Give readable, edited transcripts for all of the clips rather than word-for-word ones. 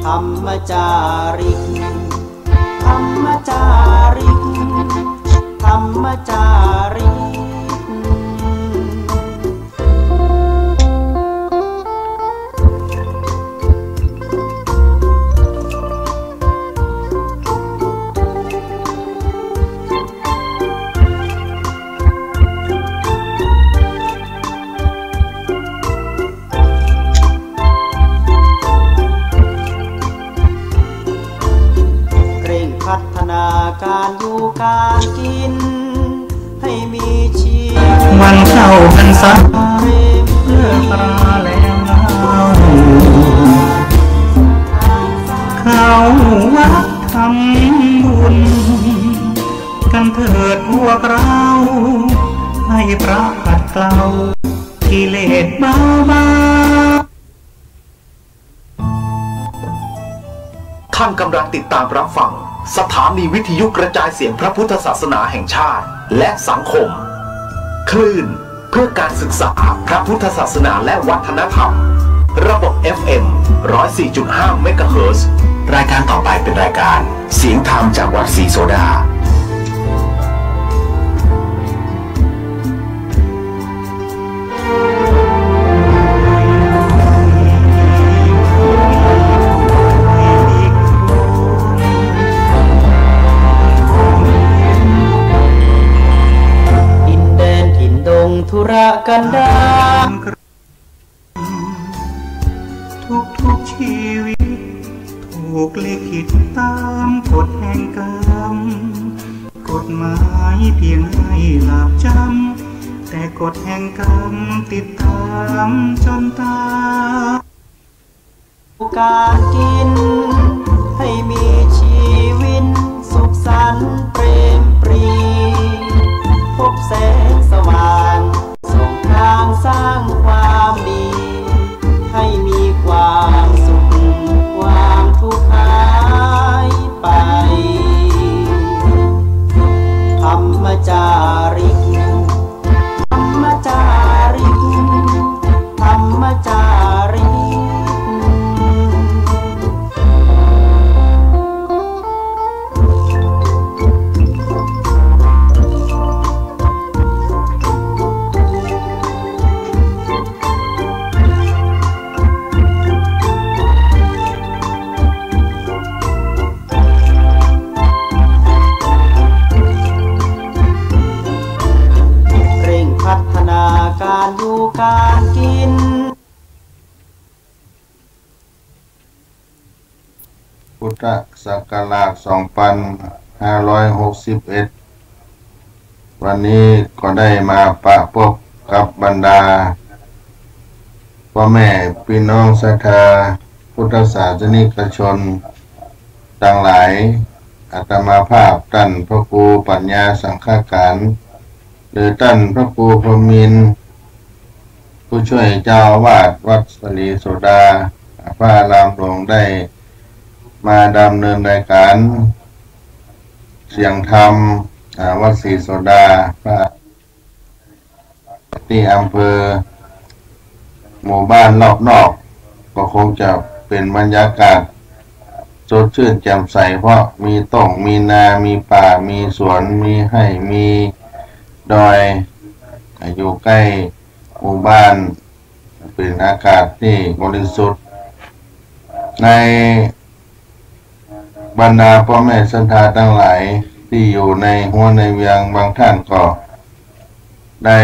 ธรรมจาริกธรรมจาริกธรรมจาริกพัฒนาการอยู่การกินให้มีชีวิตวันเข้าพรรษาเลิกราแล้วเล่าเข้าวัดทำบุญกันเถิดพวกเราให้พระขัดเกลากิเลสเบาท่านกำลังติดตามรับฟังสถานีวิทยุกระจายเสียงพระพุทธศาสนาแห่งชาติและสังคมคลื่นเพื่อการศึกษาพระพุทธศาสนาและวัฒนธรรมระบบ FM 104.5 เมกะเฮิรตซ์รายการต่อไปเป็นรายการเสียงธรรมจากวัดศรีโสดาธุระกันดารทุกชีวิตถูกลิขิตตามกฎแห่งกรรมกฎหมายเพียงให้หลับจำแต่กฎแห่งกรรมติดตามจนตายการกินให้มีชีวิตสุขสันต์เปรมปรีพบแสงสว่างส่องทางสร้างความดีให้มีความสุขความทุกข์หายไปธรรมจาริกธรรมจาริกธรรมจาริกการอยู่การกินพุทธศักราช 2561 วันนี้ก็ได้มาปะพบกับบรรดาพ่อแม่พี่น้องศรัทธาพุทธศาสนิกชนต่างหลายอาตมาภาพท่านพระครูปัญญาสังฆการหรือท่านพระครูพรหมินทร์ผู้ช่วยเจ้าอาวาสวัดศรีโสดาพระอารามหลวงได้มาดำเนินรายการเสียงธรรมวัดศรีโสดาพระที่อำเภอหมู่บ้านรอบนอกก็คงจะเป็นบรรยากาศสดชื่นแจ่มใสเพราะมีต้นมีนามีป่ามีสวนมีไร่มีดอยอยู่ใกล้หมู่บ้านเป็นอากาศที่บริสุทธิ์ในบรรดาพ่อแม่ศรัทธาทั้งหลายที่อยู่ในหัวในเวียงบางท่านก็ได้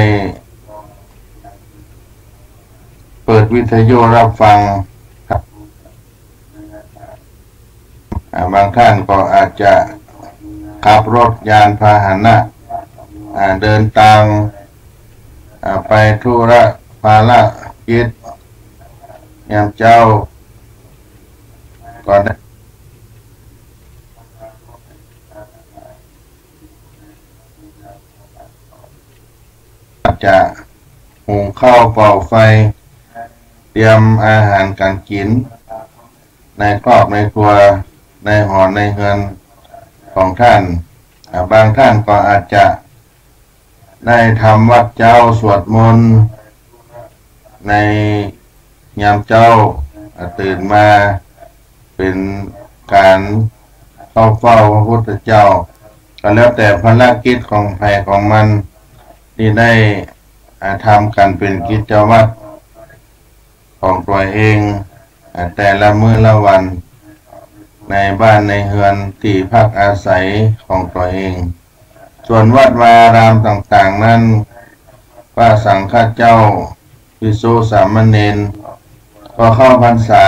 เปิดวิทยุรับฟังบางท่านก็อาจจะขับรถยานพาหนะเดินทางไปธุระภารกิจยามเจ้าก็ได้จะหุงข้าวเป่าไฟเตรียมอาหารการกินในครอบในครัวในหอในเฮือนของท่านบางท่านก็อาจจะได้ทำวัดเจ้าสวดมนต์ในยามเจ้าตื่นมา เป็นการเข้าเฝ้าพระพุทธเจ้าก็แล้วแต่ภารกิจของใครของมันที่ได้ทำกันเป็นกิจวัตรของตัวเองแต่ละมื้อละวันในบ้านในเฮือนที่พักอาศัยของตัวเองส่วนวัดวาอารามต่างๆนั้นพระสังฆเจ้าภิกษุสามเณรก็เข้าพรรษา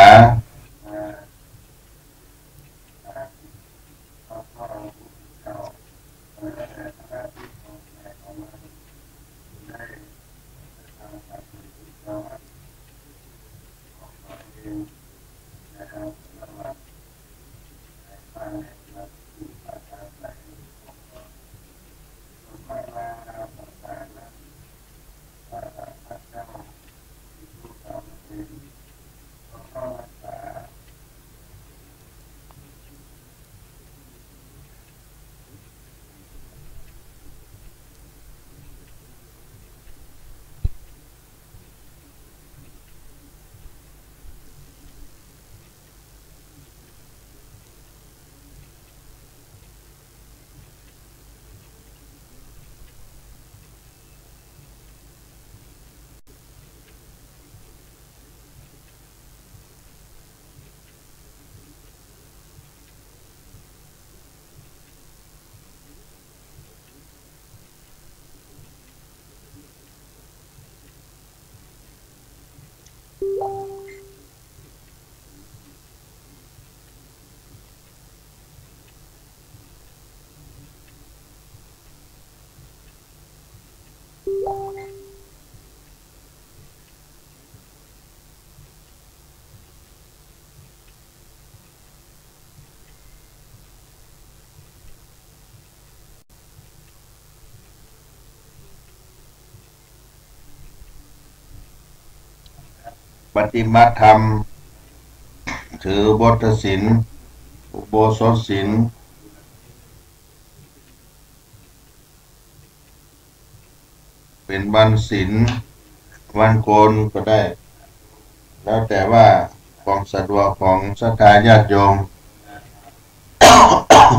ปฏิบัติธรรมถือบทศีลอุโบสถศีลเป็นวันศีลวันโกนก็ได้แล้วแต่ว่าความสะดวกของศรัทธาญาติโยม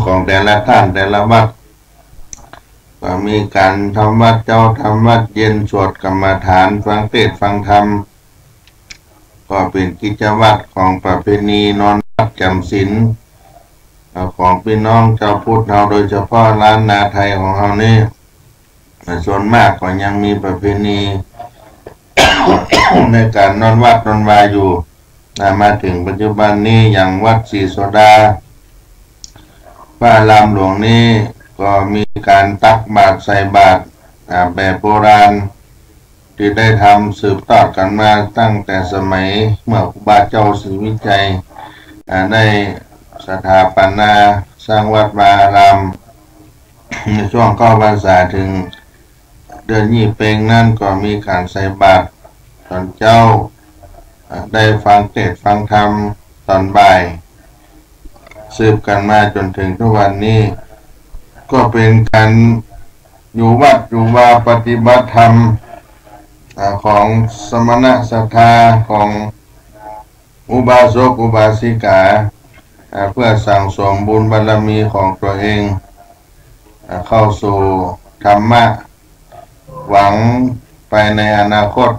ของแต่ละท่านแต่ละวัดก็มีการทำวัดเจ้าทำวัดเย็นสวดกรรมฐานฟังเทศน์ฟังธรรมก็เป็นกิจวัตรของประเพณีนอนวัดจำศีลของพี่น้องชาวพุทธเราโดยเฉพาะล้านนาไทยของเรานี่ส่วนมากก็ยังมีประเพณี ในการนอนวัดนอนวาอยู่มาถึงปัจจุบันนี้อย่างวัดศรีโสดาพระอารามหลวงนี้ก็มีการตักบาตรใส่บาตรแบบโบราณที่ได้ทำสืบทอดกันมาตั้งแต่สมัยเมื่อครูบาเจ้าศรีวิจัยได้สถาปนาสร้างวัดวาอารามในช่วงเข้าพรรษาถึงเดือนยี่เปงนั่นก็มีการใส่บาตรตอนเจ้าได้ฟังเทศน์ฟังธรรมตอนบ่ายสืบกันมาจนถึงทุกวันนี้ก็เป็นการอยู่วัดอยู่วาปฏิบัติธรรมของสมณะศรัทธาของอุบาสกอุบาสิกาเพื่อสั่งสมบุญบารมีของตัวเองเข้าสู่ธรรมะหวังไปในอนาคต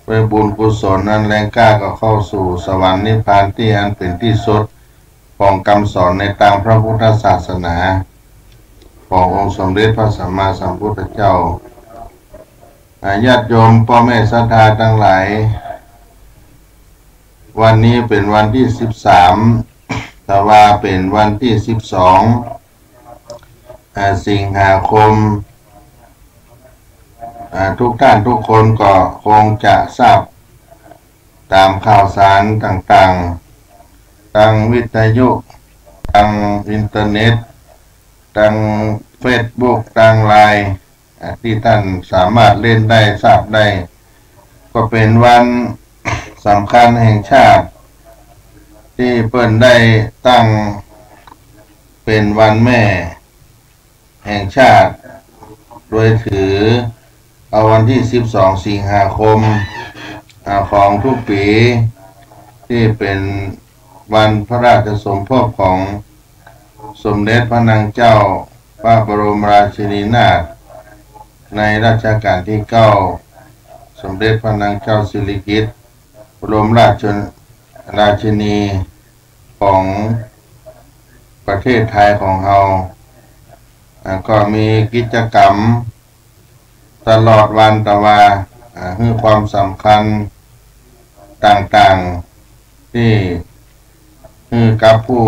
ด้วยบุญกุศลนั้นแรงกล้าก็เข้าสู่สวรรค์นิพพานที่อันเป็นที่สุดของคำสอนในทางพระพุทธศาสนาขององค์สมเด็จพระสัมมาสัมพุทธเจ้าญาติโยมพ่อแม่ศรัทธาทั้งหลายวันนี้เป็นวันที่13แต่ว่าเป็นวันที่12สิงหาคมทุกท่านทุกคนก็คงจะทราบตามข่าวสารต่างๆทางวิทยุทางอินเทอร์เน็ตทางเฟซบุ๊กทางไลน์ที่ท่านสามารถเล่นได้ทราบได้ก็เป็นวันสำคัญแห่งชาติที่เปิ้นได้ตั้งเป็นวันแม่แห่งชาติโดยถือเอาวันที่12สิงหาคมของทุกปีที่เป็น วันพระราชสมภพของสมเด็จพระนางเจ้าพระบรมราชินีนาถในรัชกาลที่9สมเด็จพระนางเจ้าสิริกิติ์บรมราชินีของประเทศไทยของเราก็มีกิจกรรมตลอดวันแต่ว่าให้ความสำคัญต่างๆที่ให้กับผู้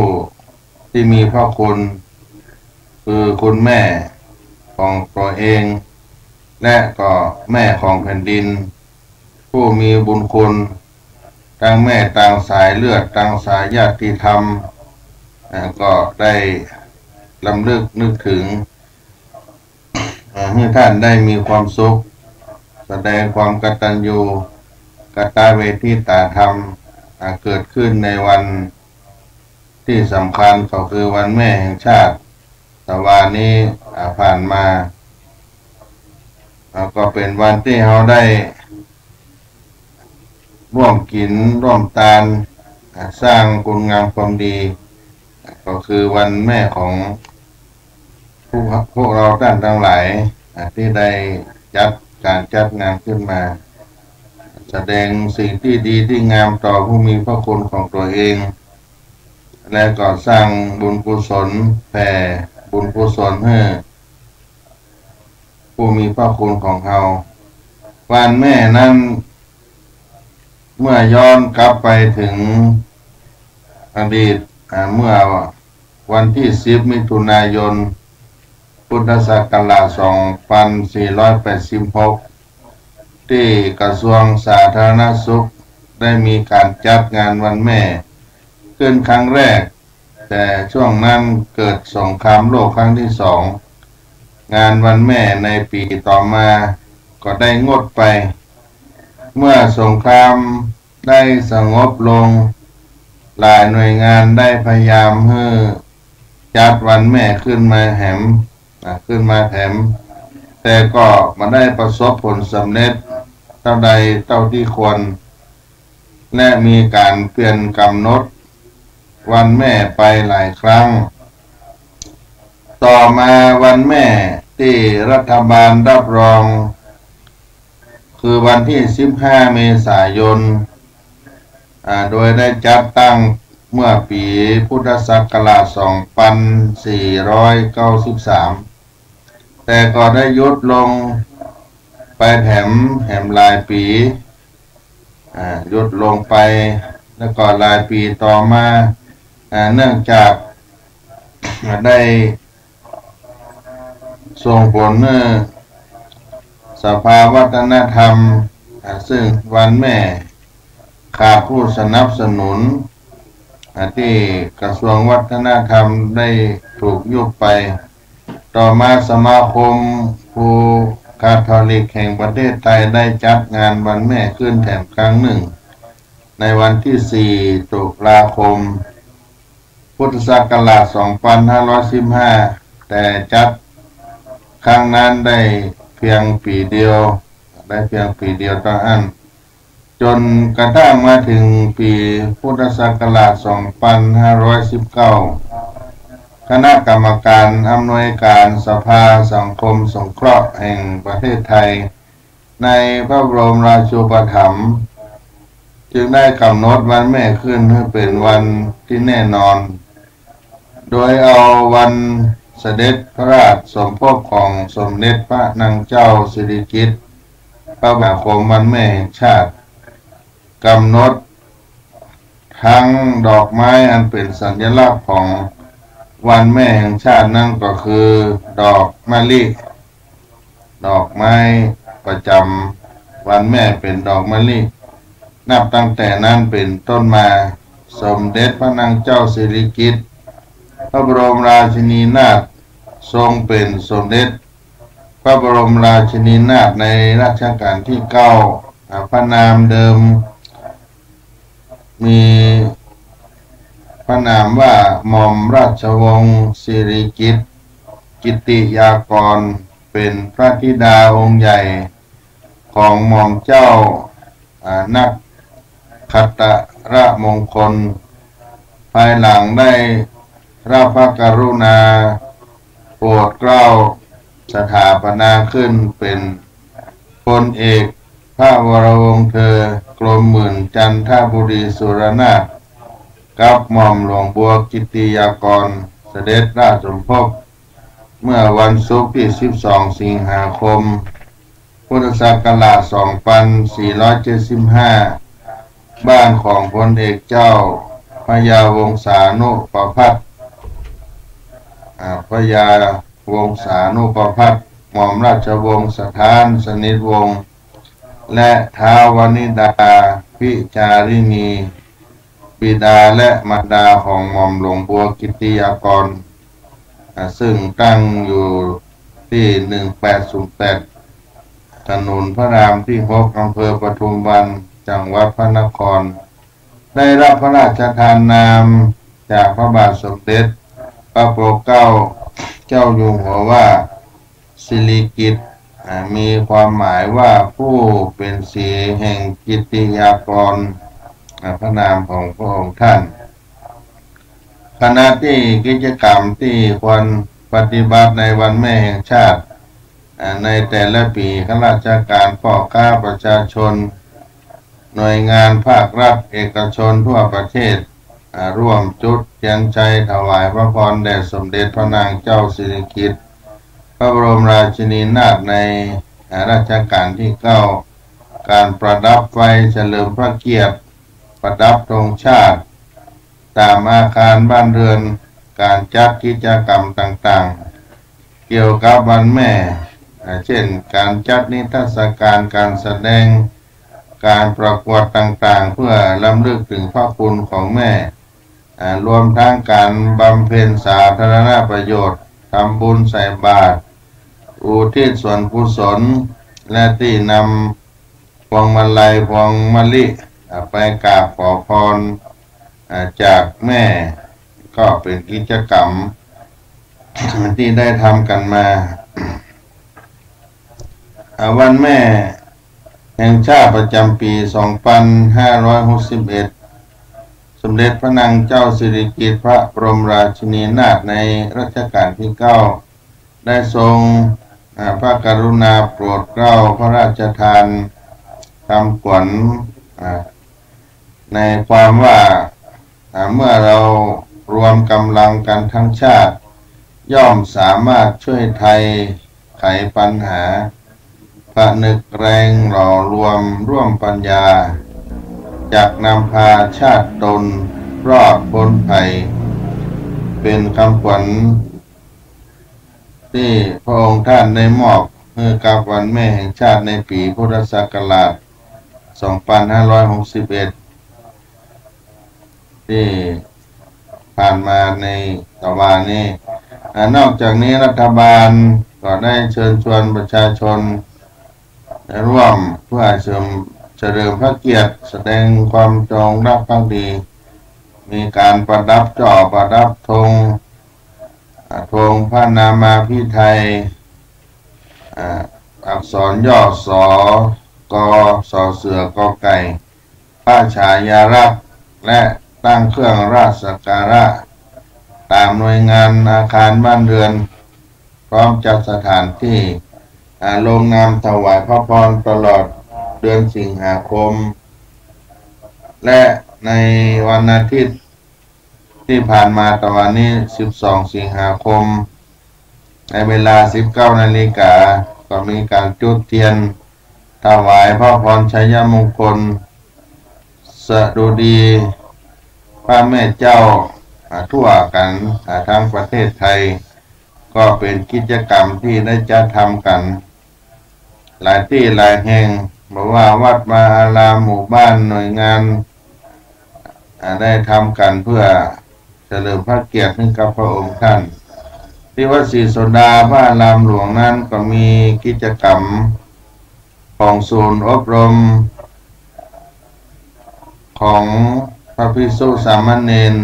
ที่มีพระคุณคือคุณแม่ของตัวเองและก็แม่ของแผ่นดินผู้มีบุญคุณทั้งแม่ต่างสายเลือดต่างสายญาติธรรมก็ได้ลำลึกนึกถึงให้ท่านได้มีความสุขแสดงความกตัญญูกตเวทิตาธรรมเกิดขึ้นในวันที่สำคัญก็คือวันแม่แห่งชาติแต่วันนี้ผ่านมาก็เป็นวันที่เราได้ร่วมกินร่วมทานสร้างคุณงามความดีก็คือวันแม่ของพวกเราท่านทั้งหลายที่ได้จัดงานขึ้นมาแสดงสิ่งที่ดีที่งามต่อผู้มีพระคุณของตัวเองและก็สร้างบุญกุศลแผ่บุญกุศลให้ผู้มีพระคุณของเราวันแม่นั้นเมื่อย้อนกลับไปถึงอดีตเมื่อวันที่10 มิถุนายนพุทธศักราช 2486 ที่กระทรวงสาธารณสุขได้มีการจัดงานวันแม่ขึ้นครั้งแรกแต่ช่วงนั้นเกิดสงครามโลกครั้งที่2งานวันแม่ในปีต่อมาก็ได้งดไปเมื่อสงครามได้สงบลงหลายหน่วยงานได้พยายามให้จัดวันแม่ขึ้นมาแถมแต่ก็มาได้ประสบผลสำเร็จเท่าใดเท่าที่ควรและมีการเปลี่ยนกำหนดวันแม่ไปหลายครั้งต่อมาวันแม่ที่รัฐบาลรับรองคือวันที่15 เมษายนโดยได้จัดตั้งเมื่อปีพุทธศักราช 2493 แต่ก็ได้ยุดลงไปแถมหลายปียุดลงไปแล้วก็หลายปีต่อมาเนื่องจากได้ส่งผลสภาวัฒนธรรมซึ่งวันแม่ขาดผู้สนับสนุนที่กระทรวงวัฒนธรรมได้ถูกยุบไปต่อมาสมาคมผู้คาทอลิกแห่งประเทศไทยได้จัดงานวันแม่ขึ้นแถมครั้งหนึ่งในวันที่4 ตุลาคมพุทธศักราช 2515 แต่จัดครั้งนั้นได้เพียงปีเดียวต่ออันจนกระทั่งมาถึงปีพุทธศักราช 2519 คณะกรรมการอำนวยการสภาสังคมสงเคราะห์แห่งประเทศไทยในพระบรมราชูปถัมภ์จึงได้กำหนดวันแม่ขึ้นให้เป็นวันที่แน่นอนโดยเอาวันเสด็จพระราชสมภพของสมเด็จพระนางเจ้าสิริกิติ์พระบรมวันแม่แห่งชาติกำหนดทั้งดอกไม้อันเป็นสัญลักษณ์ของวันแม่แห่งชาตินั่นก็คือดอกมะลิดอกไม้ประจำวันแม่เป็นดอกมะลินับตั้งแต่นั้นเป็นต้นมาสมเด็จพระนางเจ้าสิริกิติ์พระบรมราชินีนาถทรงเป็นสมเด็จพระบรมราชินีนาถในรัชกาลที่9พระนามเดิมมีพระนามว่าหม่อมราชวงศ์สิริกิติ์กิติยากรเป็นพระธิดาองค์ใหญ่ของหม่อมเจ้านักขัตตระมงคล ายหลังได้รับพระกรุณาโปรดเกล้าสถาปนาขึ้นเป็นพลเอกพระวรวงศ์เธอกรมหมื่นจันทบุรีสุรนาถกับหม่อมหลวงบัวกิติยากรเสด็จราชสมภพเมื่อวันศุกร์ที่12 สิงหาคมพุทธศักราช 2475 บ้านของพลเอกเจ้าพญาวงศานุประภัตพญาวงศานุประภัตหม่อมราชวงศ์สถานสนิทวงศ์และท้าวนิดาพิจารินีบิดาและมารดาของหม่อมหลวงบัวกิติยากรซึ่งตั้งอยู่ที่ 1808 ถนนพระรามที่ 6 อำเภอปทุมวันจังหวัดพระนครได้รับพระราชทานนามจากพระบาทสมเด็จพระโปรดเกล้าเจ้าอยู่หัวว่าสิริกิติ์มีความหมายว่าผู้เป็นสีแห่งกิตติยากรพระนามของพระองค์ท่านขณะที่กิจกรรมที่ควรปฏิบัติในวันแม่แห่งชาติในแต่ละปีข้าราชการพ่อค้าประชาชนหน่วยงานภาครัฐเอกชนทั่วประเทศร่วมจุดเทียนชัยถวายพระพรแด่สมเด็จพระนางเจ้าสิริกิติ์พระบรมราชินีนาถในรัชกาลที่ 9การประดับไฟเฉลิมพระเกียรติประดับธงชาติตามอาคารบ้านเรือนการจัดกิจกรรมต่างๆเกี่ยวกับวันแม่เช่นการจัดนิทรรศการการแสดงการประกวดต่างๆเพื่อรำลึกถึงพระคุณของแม่รวมทั้งการบำเพ็ญสาธารณประโยชน์ทำบุญใส่บาตรอุทิศส่วนกุศลและที่นำพวงมาลัยพวงมะลิไปกราบขอพรจากแม่ก็เป็นกิจกรรมที่ได้ทำกันมาวันแม่แห่งชาติประจำปี 2561 สมเด็จพระนางเจ้าสิริกิติ์พระบรมราชินีนาถในรัชกาลที่ 9ได้ทรงพระกรุณาโปรดเกล้าพระราชทานคำขวัญในความว่าเมื่อเรารวมกำลังกันทั้งชาติย่อมสามารถช่วยไทยไขปัญหาผนึกแรงหล่อรวมร่วมปัญญาจากนำพาชาติตนรอดพ้นภัยเป็นคำขวัญที่พระองค์ท่านได้มอบให้กับวันแม่แห่งชาติในปีพุทธศักราช 2561 ที่ผ่านมาในตะวันนี้นอกจากนี้รัฐบาลก็ได้เชิญชวนประชาชนร่วมเพื่อเฉลิมพระเกียรติแสดงความจงรักภักดีมีการประดับจ่อประดับธงพระนามาพิไทยอักษรย่อสกสเสือกไก่พระฉายาลักษณ์และตั้งเครื่องราชสักการะตามหน่วยงานอาคารบ้านเรือนพร้อมจัดสถานที่ลงนามถวายพระพรตลอดเดือนสิงหาคมและในวันอาทิตย์ที่ผ่านมาตะวันนี้12 สิงหาคมในเวลา 19 นาฬิกาก็มีการจุดเทียนถวายพระพรชัยมงคลสดุดีพระแม่เจ้าทั่วกันทั้งประเทศไทยก็เป็นกิจกรรมที่ได้จัดทำกันหลายที่หลายแห่งบอกว่าวัดวาอารามหมู่บ้านหน่วยงานได้ทำกันเพื่อเฉลิมพระเกียรติให้กับพระองค์ท่านที่วัดศรีโสดาพระอารามหลวงนั้นก็มีกิจกรรมของศูนย์อบรมของพระภิกษุสามเณร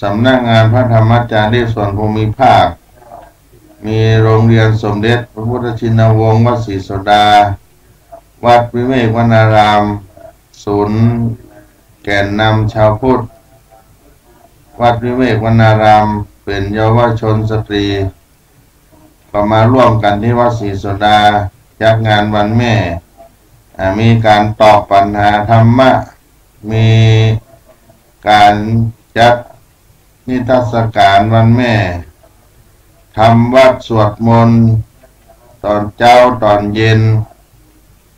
สำนักงานพระธรรมจารีส่วนภูมิภาคมีโรงเรียนสมเด็จพระพุทธชินวงศ์วัดศรีโสดาวัดวิเวกวนารามศูนย์แก่นนำชาวพุทธ วัดวิเวกวนารามเป็นเยาวชนสตรีก็มาร่วมกันที่วัดศรีโสดาจัดงานวันแม่มีการตอบปัญหาธรรมะมีการจัดนิทรรศการวันแม่ทำวัดสวดมนต์ตอนเช้าตอนเย็น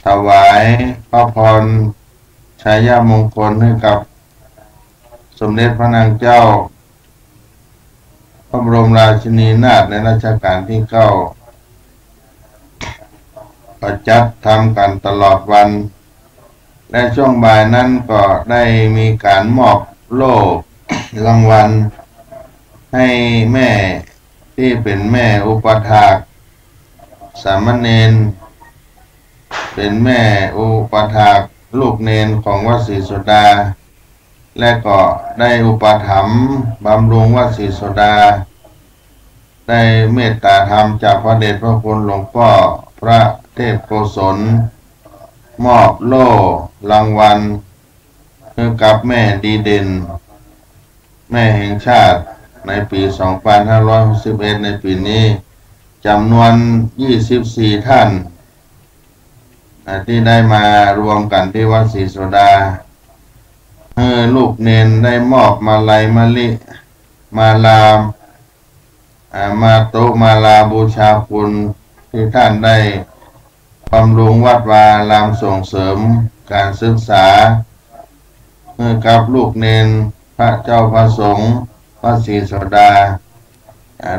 ถวายพระพรชัยมงคลให้กับสมเด็จพระนางเจ้าพระบรมราชินีนาถในรัชกาลที่9ก็จัดทำกันตลอดวันและช่วงบ่ายนั้นก็ได้มีการมอบโล่รางวัลให้แม่ที่เป็นแม่อุปถากสามเณรเป็นแม่อุปถากลูกเนนของวัดศรีโสดาและก็ได้อุปถัมภ์บำรุงวัดศรีโสดาได้เมตตาธรรมจากพระเดชพระคุณหลวงพ่อพระเทพโกศลมอบโล่รางวัลให้กับแม่ดีเด่นแม่แห่งชาติในปี2561ในปีนี้จำนวน24ท่านที่ได้มารวมกันที่วัดศรีโสดาลูกเนนได้มอบมาลัยมะลิมาลามาโตมาลาบูชาคุณที่ท่านได้บำรุงวัดวาอารามส่งเสริมการศึกษากับลูกเนนพระเจ้าพระสงฆ์วัดศรีโสดา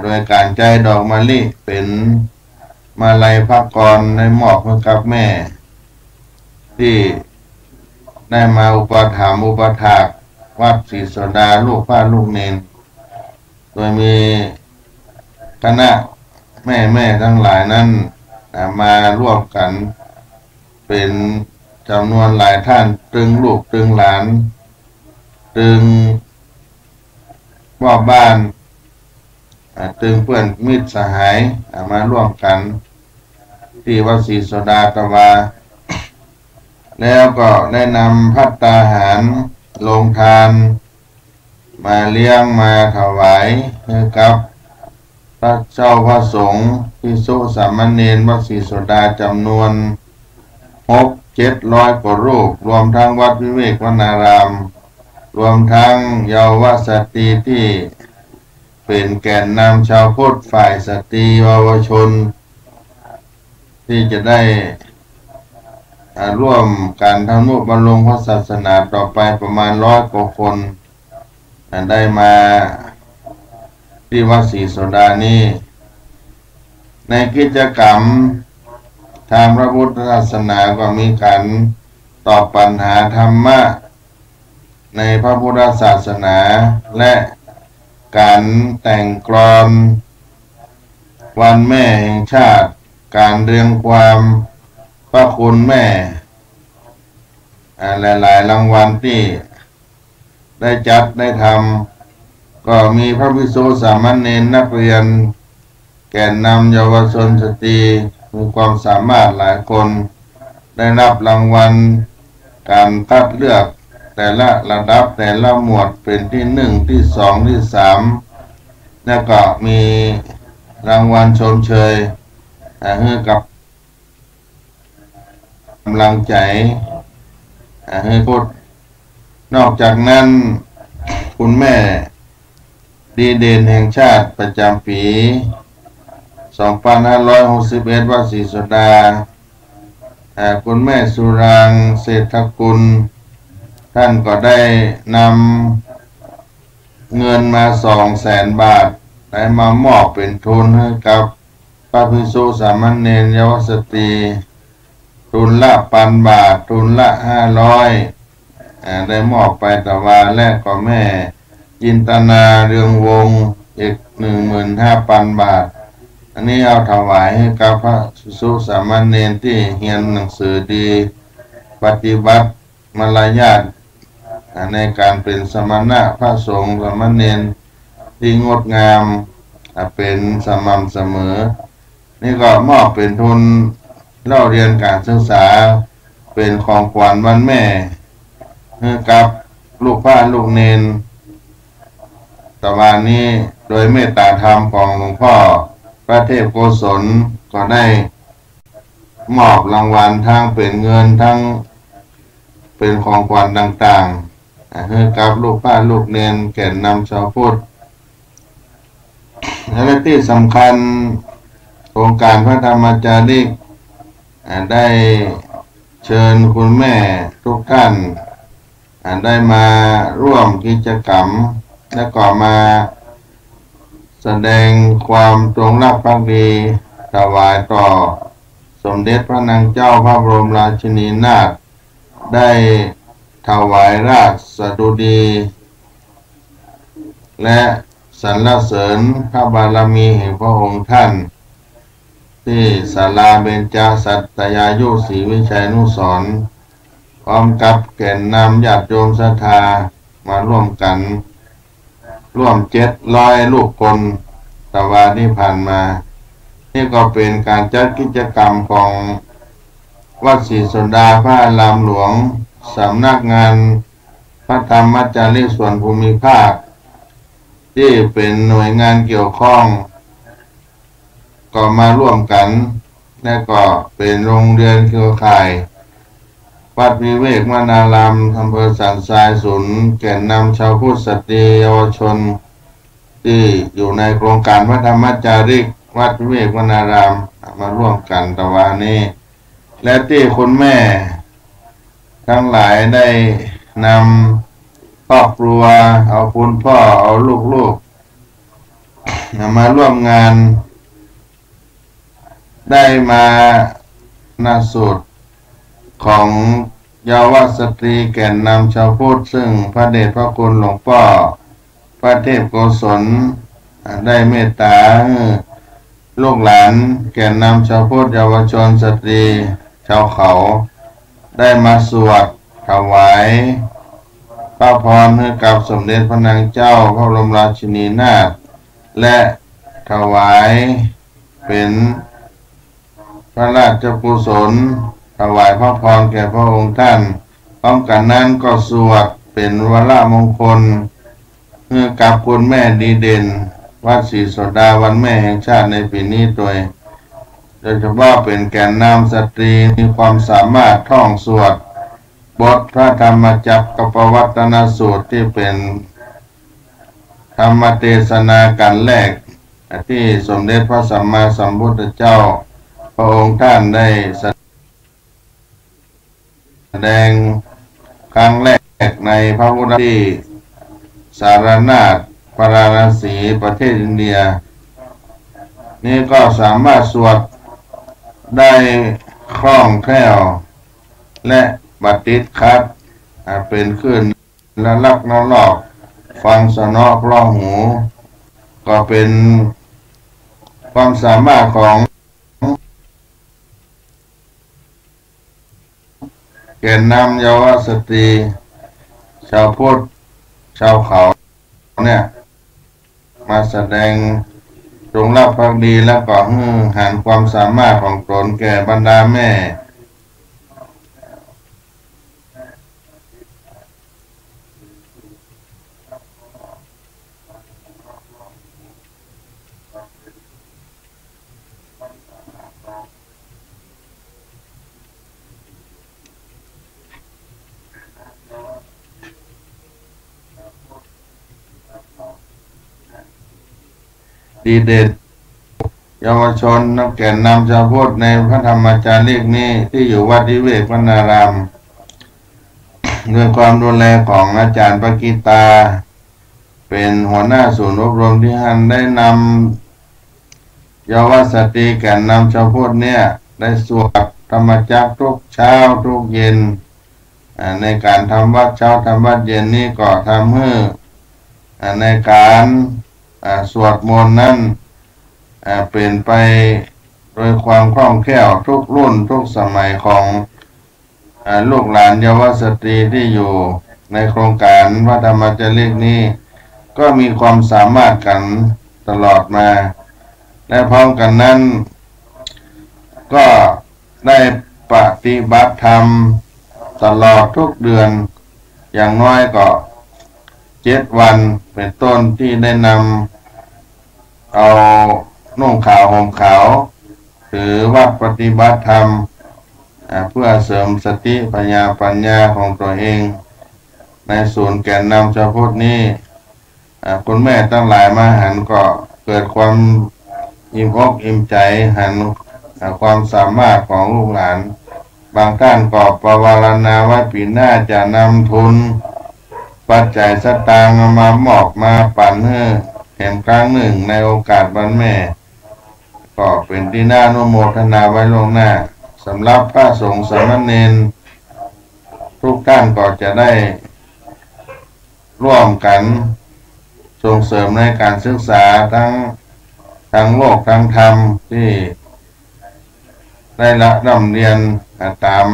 โดยการใจดอกมะลิเป็นมาลัยพระกรได้มอบให้กับแม่ที่ได้มาอุปถัมภ์อุปถากวัดศรีโสดาลูกพระลูกเนนโดยมีคณะแม่ทั้งหลายนั้นมาร่วมกันเป็นจำนวนหลายท่านตึงลูกตึงหลานตึงพ่อบ้านตึงเพื่อนมิตรสหายมาร่วมกันที่วัดศรีโสดาตวาแล้วก็ได้นำภัตตาหารลงทานมาเลี้ยงมาถวายให้กับพระเจ้าพระสงฆ์ภิกษุสามเณรวัดศรีโสดาจำนวน600-700 กว่ารูปรวมทั้งวัดวิเวกวนารามรวมทั้งเยาวสตรีที่เป็นแกนนำชาวพุทธฝ่ายสตรีเยาวชนที่จะได้ร่วมการทำนุบำรุงพระศาสนาต่อไปประมาณ100 กว่าคนได้มาที่วัดศรีโสดานี้ในกิจกรรมทางพระพุทธศาสนาก็มีการตอบปัญหาธรรมะในพระพุทธศาสนาและการแต่งกลอนวันแม่แห่งชาติการเรียงความพระคุณแม่หลายๆรางวัลที่ได้จัดได้ทำก็มีพระภิกษุสามเณรนักเรียนแกนนำเยาวชนสตรีมีความสามารถหลายคนได้รับรางวัลการคัดเลือกแต่ละระดับแต่ละหมวดเป็นที่1ที่2ที่3แล้วก็มีรางวัลชมเชยให้กับกำลังใจให้พุทธนอกจากนั้นคุณแม่ดีเด่นแห่งชาติประจำปี2561วัดศรีโสดาคุณแม่สุรางค์เศรษฐกุลท่านก็ได้นำเงินมา200,000 บาทได้มามอบเป็นทุนให้กับพระภิกษุสามเณรเยาวสตรีทุนละ1,000 บาททุนละ500ได้มอบไปแต่ว่าแรกก็แม่จินตนาเรืองวงอีก 15,000 บาทอันนี้เอาถวายให้กับพระภิกษุสามเณรที่เรียนหนังสือดีปฏิบัติมารยาทในการเป็นสมณะพระสงฆ์สามเณรที่งดงามเป็นสม่ำเสมอนี่ก็มอบเป็นทุนเล่าเรียนการศึกษาเป็นของขวัญวันแม่ให้กับลูกพระลูกเนน ตะวันนี้โดยเมตตาธรรมของหลวงพ่อพระเทพโกศลก็ได้มอบรางวัลทั้งเป็นเงินทั้งเป็นของขวัญต่างๆให้กับลูกป้าลูกเนนแก่นนำชาวพุทธและที่สำคัญโครงการพระธรรมจาริกได้เชิญคุณแม่ทุกท่านได้มาร่วมกิจกรรมและก็มาแสดงความจงรักภักดีถวายต่อสมเด็จพระนางเจ้าพระบรมราชินีนาถได้ถวายราชสดุดีและสรรเสริญพระบารมีแห่งพระองค์ท่านที่ศาลาเบญจสัตยายุศรีวิชัยนุสรณ์พร้อมกับแก่นนำญาติโยมศรัทธามาร่วมกันร่วม700 ลูกคนตะวันที่ผ่านมานี่ก็เป็นการจัดกิจกรรมของวัดศรีสนดาพระอารามหลวงสำนักงานพระธรรมจาริกส่วนภูมิภาคที่เป็นหน่วยงานเกี่ยวข้องก็มาร่วมกันและก็เป็นโรงเรียนเครือข่ายวัดวิเวกวนารามอำเภอสันทรายศูนย์แก่นนำชาวพุทธสตรีเยาวชนที่อยู่ในโครงการพระธรรมจาริกวัดวิเวกวนารามมาร่วมกันตะวันนี้และที่คุณแม่ทั้งหลายได้นำครอบครัวเอาคุณพ่อเอาลูกๆมาร่วมงานได้มาณสุดของเยาวสตรีแก่นนำชาวพุทธซึ่งพระเดชพระคุณหลวงพ่อพระเทพโกศลได้เมตตาลูกหลานแก่นนำชาวพุทธเยาวชนสตรีชาวเขาได้มาสวดถวายพระพรให้กับสมเด็จพระนางเจ้าพระบรมราชินีนาถและถวายเป็นพระราชกุศลถวายพระพรแก่พระองค์ท่านพร้อมกันนั้นก็สวดเป็นวาระมงคลเพื่อกับคุณแม่ดีเด่นวัดศรีโสดาวันแม่แห่งชาติในปีนี้โดยเฉพาะเป็นแก่นนำสตรีมีความสามารถท่องสวดบทพระธรรมจักรปวัตนสูตรที่เป็นธรรมเทศนาการแรกที่สมเด็จพระสัมมาสัมพุทธเจ้าพระองค์ท่านได้แสดงครั้งแรกในพระพุทธที่สารนาถพาราณสีประเทศอินเดียนี่ก็สามารถสวดได้คล่องแคล่วและบัดติดคัดเป็นขึ้นและลักนลอกฟังสนอเพราะหูก็เป็นความสามารถของแก่นนำเยาวสตรีชาวพุทธชาวเขาเนี่ยมาแสดงจงรักภักดีแล้วก็หันความสามารถของตนแก่บรรดาแม่ดีเด่นเยาวชนนักแก่นนำชาวพุทธในพระธรรมจาริกนี้ที่อยู่วัดวิเวกวนารามด้วยความดูแลของอาจารย์ปกิตาเป็นหัวหน้าศูนย์อบรมที่ท่านได้นำเยาวสตรีแก่นนำชาวพุทธเนี่ยได้สวดธรรมจักรทุกเช้าทุกเย็นในการทำวัดเช้าทำวัดเย็นนี้ก็ทำให้ในการสวดมนต์นั้นเป็นไปโดยความคล่องแคล่วทุกรุ่นทุกสมัยของลูกหลานเยาวสตรีที่อยู่ในโครงการพระธรรมจาริกนี้ก็มีความสามารถกันตลอดมาและพร้อมกันนั้นก็ได้ปฏิบัติธรรมตลอดทุกเดือนอย่างน้อยก็ 7 วันเป็นต้นที่ได้นำเอานุ่งขาวห่มขาวถือว่าปฏิบัติธรรมเพื่อเสริมสติปัญญาของตัวเองในศูนย์แก่นนำชาวพุทธนี้คุณแม่ตั้งหลายมาหันก็เกิดความอิ่มอกอิ่มใจหันความสามารถของลูกหลานบางท่านก็ประวารณาว่าปีหน้าจะนำทุนปัจจัยสตางค์มามอบมาปั่นให้แห่งครั้งหนึ่งในโอกาสวันแม่ก็เป็นที่น่าอนุโมทนาไว้ล่วงหน้าสำหรับพระสงฆ์สามเณรทุกท่านก็จะได้ร่วมกันส่งเสริมในการศึกษาทั้งโลกทั้งธรรมที่ได้ร่ำเรียนตาม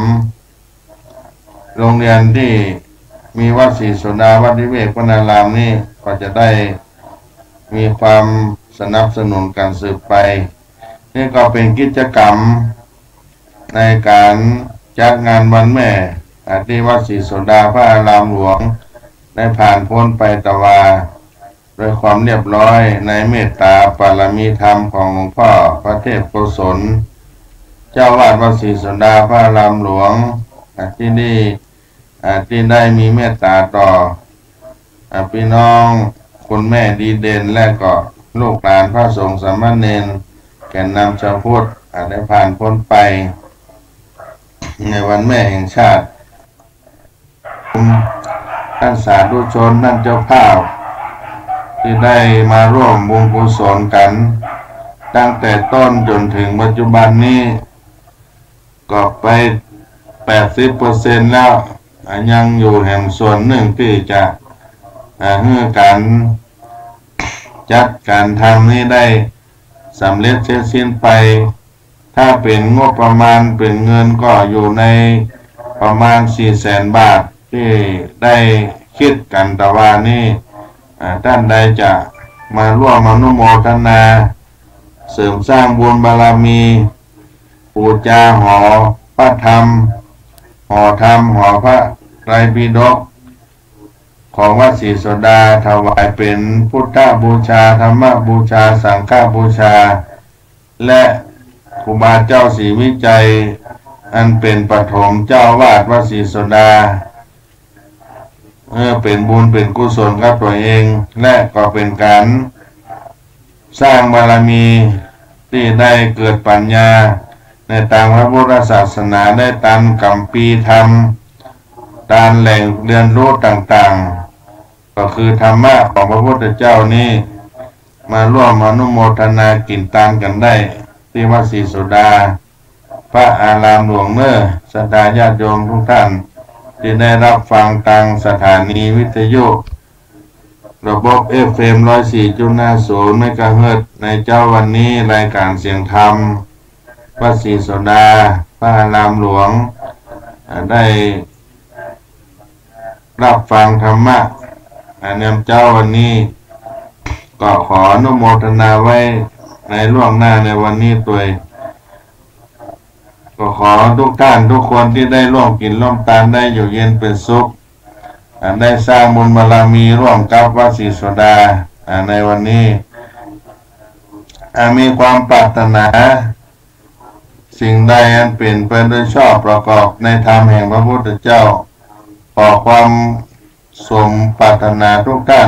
โรงเรียนที่มีวัดศรีโสดาวัดวิเวกวนารามนี่ก็จะได้มีความสนับสนุนการสืบไปนี่ก็เป็นกิจกรรมในการจัดงานวันแม่ที่วัดศรีโสดาพระอารามหลวงได้ผ่านพ้นไปตะวาโดยความเรียบร้อยในเมตตาปารมีธรรมของหลวงพ่อพระเทพโกศลเจ้าวาดวัดศรีโสดาพระอารามหลวงที่นี่ที่ได้มีเมตตาต่อพี่น้องคุณแม่ดีเด่นและก็ลูกหลานพระสงฆ์สามเณรแก่นนำชาวพุทธได้ผ่านพ้นไปในวันแม่แห่งชาติท่านสาธุชนท่านเจ้าภาพที่ได้มาร่วมบุญกุศลกันตั้งแต่ต้นจนถึงปัจจุบันนี้ก็ไป 80% แล้วยังอยู่แห่งส่วนหนึ่งที่จะให้การจัดการทำนี้ได้สำเร็จเสร็จสิ้นไปถ้าเป็นงบประมาณเป็นเงินก็อยู่ในประมาณ 400,000 บาทที่ได้คิดกันแต่ว่านี่ท่านใดจะมาร่วมอนุโมทนาเสริมสร้างบุญบารมีปูจาหอพระธรรมหอธรรมหอพระไตรปิฎกของวัดศรีโสดาถวายเป็นพุทธบูชาธรรมบูชาสังฆบูชาและครูบาเจ้าศรีวิจัยอันเป็นปฐมเจ้าวาดวัดศรีโสดาเป็นบุญเป็นกุศลกับตัวเองและก็เป็นการสร้างบารมีที่ได้เกิดปัญญาในทางพระพุทธศาสนาได้ตามกัมปีธรรมตามแหล่งเรียนรู้ต่างๆก็คือธรรมะของพระพุทธเจ้านี้มาร่วมอนุโมทนากินตามกันได้ที่วัดศรีโสดาพระอารามหลวงเมื่อศรัทธาญาติโยมทุกท่านที่ได้รับฟังทางสถานีวิทยุระบบ FM 104.50 เมกะเฮิรตซ์ในเจ้าวันนี้รายการเสียงธรรมวัดศรีโสดาพระอารามหลวงได้รับฟังธรรมะในเจ้าวันนี้ก็ขออนุโมทนาไว้ในล่วงหน้าในวันนี้ตัวก็ขอทุกท่านทุกคนที่ได้ร่วมกินร่วมทานได้อยู่เย็นเป็นสุขได้สร้างบุญบารมีร่วมกับวัดศรีโสดาในวันนี้มีความปรารถนาสิ่งใดอันเป็นไปโดยชอบประกอบในธรรมแห่งพระพุทธเจ้าขอความสมปรารถนาทุกท่าน